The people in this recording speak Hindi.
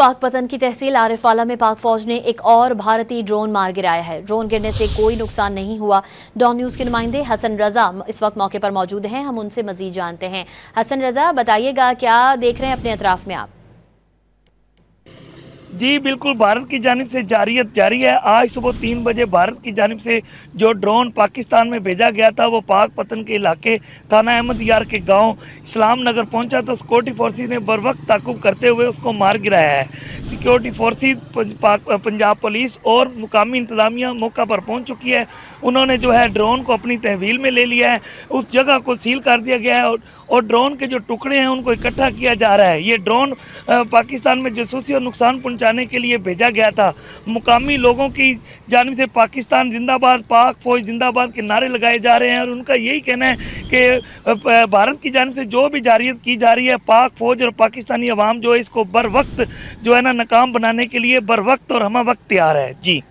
पाकपतन की तहसील आरिफवाला में पाक फौज ने एक और भारतीय ड्रोन मार गिराया है। ड्रोन गिरने से कोई नुकसान नहीं हुआ। डॉन न्यूज के नुमाइंदे हसन रजा इस वक्त मौके पर मौजूद हैं, हम उनसे मजीद जानते हैं। हसन रजा, बताइएगा क्या देख रहे हैं अपने अतराफ में आप? जी बिल्कुल, भारत की जानिब से जारियत जारी है। आज सुबह 3 बजे भारत की जानिब से जो ड्रोन पाकिस्तान में भेजा गया था वो पाकपतन के इलाके थाना अहमद यार के गांव इस्लाम नगर पहुंचा तो सिक्योरिटी फोर्सेस ने बर वक्त ताकुब करते हुए उसको मार गिराया है। सिक्योरिटी फोर्सेस, पंजाब पुलिस और मुकामी इंतजामिया मौका पर पहुँच चुकी है। उन्होंने जो है ड्रोन को अपनी तहवील में ले लिया है। उस जगह को सील कर दिया गया है और ड्रोन के जो टुकड़े हैं उनको इकट्ठा किया जा रहा है। ये ड्रोन पाकिस्तान में जासूसी और नुकसान पहुंचाने के लिए भेजा गया था। मुकामी लोगों की जानिब से पाकिस्तान जिंदाबाद, पाक फौज जिंदाबाद के नारे लगाए जा रहे हैं और उनका यही कहना है कि भारत की जानिब से जो भी जारियत की जा रही है, पाक फौज और पाकिस्तानी अवाम जो है इसको बर वक्त जो है ना नाकाम बनाने के लिए बर वक्त और हम वक्त तैयार है। जी।